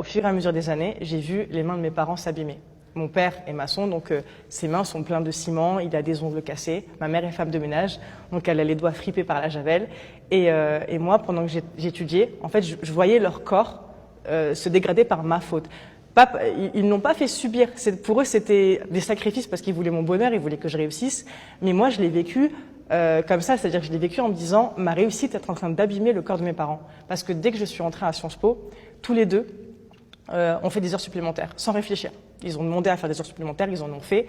Au fur et à mesure des années, j'ai vu les mains de mes parents s'abîmer. Mon père est maçon, donc ses mains sont pleines de ciment, il a des ongles cassés. Ma mère est femme de ménage, donc elle a les doigts fripés par la javel. Et moi, pendant que j'étudiais, en fait, je voyais leur corps se dégrader par ma faute. Ils n'ont pas fait subir. Pour eux, c'était des sacrifices parce qu'ils voulaient mon bonheur, ils voulaient que je réussisse. Mais moi, je l'ai vécu comme ça, c'est-à-dire que je l'ai vécu en me disant ma réussite est en train d'abîmer le corps de mes parents. Parce que dès que je suis entrée à Sciences Po, tous les deux, ont fait des heures supplémentaires, sans réfléchir. Ils ont demandé à faire des heures supplémentaires, ils en ont fait.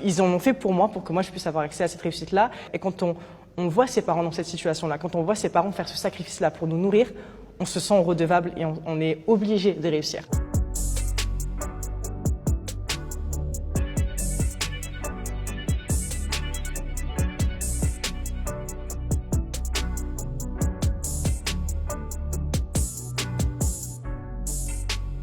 Ils en ont fait pour moi, pour que moi je puisse avoir accès à cette réussite-là. Et quand on voit ses parents dans cette situation-là, quand on voit ses parents faire ce sacrifice-là pour nous nourrir, on se sent redevable et on est obligé de réussir.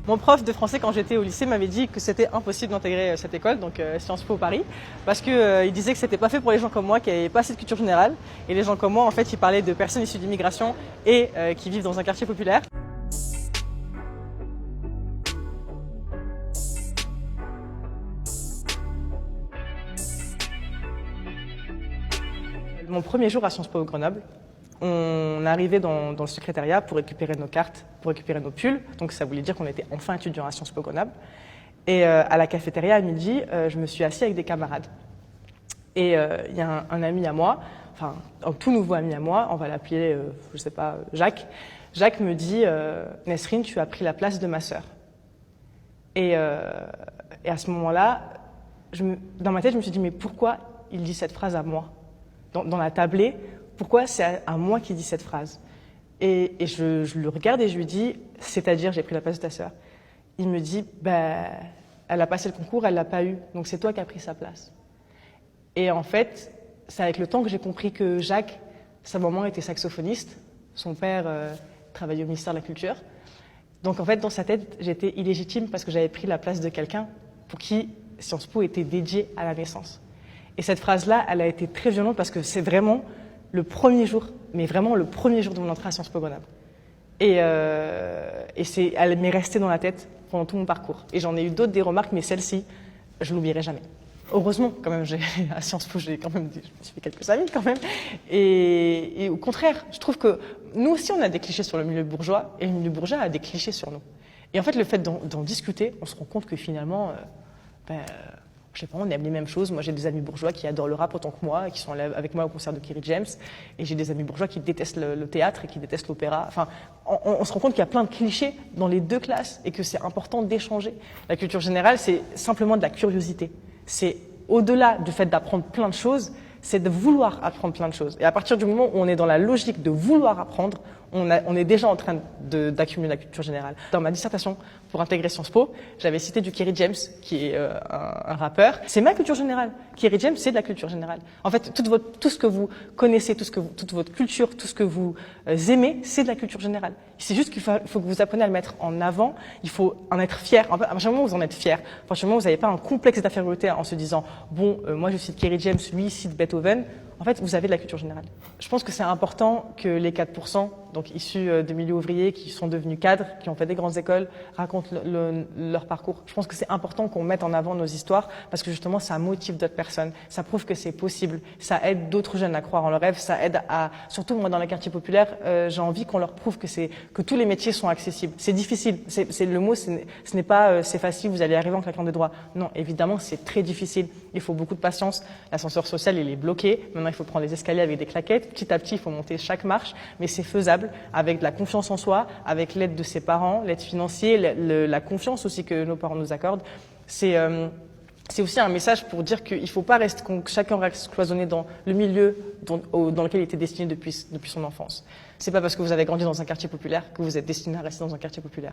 Mon prof de français, quand j'étais au lycée, m'avait dit que c'était impossible d'intégrer cette école, donc Sciences Po Paris, parce qu'il disait que c'était pas fait pour les gens comme moi, qui n'avaient pas assez de culture générale. Et les gens comme moi, en fait, il parlait de personnes issues d'immigration et qui vivent dans un quartier populaire. Mon premier jour à Sciences Po Grenoble, on arrivait dans le secrétariat pour récupérer nos cartes, pour récupérer nos pulls. Donc ça voulait dire qu'on était enfin étudiant à Sciences Po Grenoble. Et à la cafétéria à midi, je me suis assis avec des camarades. Et il y a un ami à moi, enfin un tout nouveau ami à moi, on va l'appeler, je sais pas, Jacques. Jacques me dit « Nesrine, tu as pris la place de ma sœur ». Et à ce moment-là, dans ma tête, je me suis dit « Mais pourquoi il dit cette phrase à moi ?» Dans la tablée, pourquoi c'est à moi qui dit cette phrase? Et je le regarde et je lui dis, c'est-à-dire j'ai pris la place de ta sœur. Il me dit, elle a passé le concours, elle l'a pas eu, donc c'est toi qui as pris sa place. Et en fait, c'est avec le temps que j'ai compris que Jacques, sa maman était saxophoniste, son père travaillait au ministère de la Culture. Donc en fait, dans sa tête, j'étais illégitime parce que j'avais pris la place de quelqu'un pour qui Sciences Po était dédié à la naissance. Et cette phrase-là, elle a été très violente parce que c'est vraiment le premier jour, mais vraiment le premier jour de mon entrée à Sciences Po Grenoble. Et elle m'est restée dans la tête pendant tout mon parcours. Et j'en ai eu d'autres des remarques, mais celle-ci, je l'oublierai jamais. Heureusement, quand même, à Sciences Po, je me suis fait quelques amis quand même. Et au contraire, je trouve que nous aussi, on a des clichés sur le milieu bourgeois, et le milieu bourgeois a des clichés sur nous. Et en fait, le fait d'en discuter, on se rend compte que finalement, je sais pas, on aime les mêmes choses. Moi, j'ai des amis bourgeois qui adorent le rap autant que moi, qui sont avec moi au concert de Kerry James. Et j'ai des amis bourgeois qui détestent le théâtre et qui détestent l'opéra. Enfin, on se rend compte qu'il y a plein de clichés dans les deux classes et que c'est important d'échanger. La culture générale, c'est simplement de la curiosité. C'est au-delà du fait d'apprendre plein de choses, c'est de vouloir apprendre plein de choses. Et à partir du moment où on est dans la logique de vouloir apprendre, on est déjà en train d'accumuler la culture générale. Dans ma dissertation pour intégrer Sciences Po, j'avais cité du Kerry James, qui est un rappeur. C'est ma culture générale. Kerry James, c'est de la culture générale. En fait, tout ce que vous connaissez, toute votre culture, tout ce que vous aimez, c'est de la culture générale. C'est juste qu'il faut que vous appreniez à le mettre en avant. Il faut en être fier. À partir du moment où vous en êtes fier, à partir du moment où vous n'avez pas un complexe d'infériorité en se disant « Bon, moi je cite Kerry James, lui cite Beethoven », en fait, vous avez de la culture générale. Je pense que c'est important que les 4%, donc issus de milieux ouvriers, qui sont devenus cadres, qui ont fait des grandes écoles, racontent leur parcours. Je pense que c'est important qu'on mette en avant nos histoires parce que justement, ça motive d'autres personnes. Ça prouve que c'est possible. Ça aide d'autres jeunes à croire en leurs rêves. Ça aide surtout moi dans les quartiers populaires, j'ai envie qu'on leur prouve que tous les métiers sont accessibles. C'est difficile. Le mot, ce n'est pas c'est facile, vous allez arriver en claquant des doigts. Non, évidemment, c'est très difficile. Il faut beaucoup de patience. L'ascenseur social, il est bloqué. Maintenant, il faut prendre les escaliers avec des claquettes. Petit à petit, il faut monter chaque marche, mais c'est faisable avec de la confiance en soi, avec l'aide de ses parents, l'aide financière, la confiance aussi que nos parents nous accordent. C'est aussi un message pour dire qu'il ne faut pas que chacun reste cloisonné dans le milieu dans lequel il était destiné depuis son enfance. C'est pas parce que vous avez grandi dans un quartier populaire que vous êtes destiné à rester dans un quartier populaire.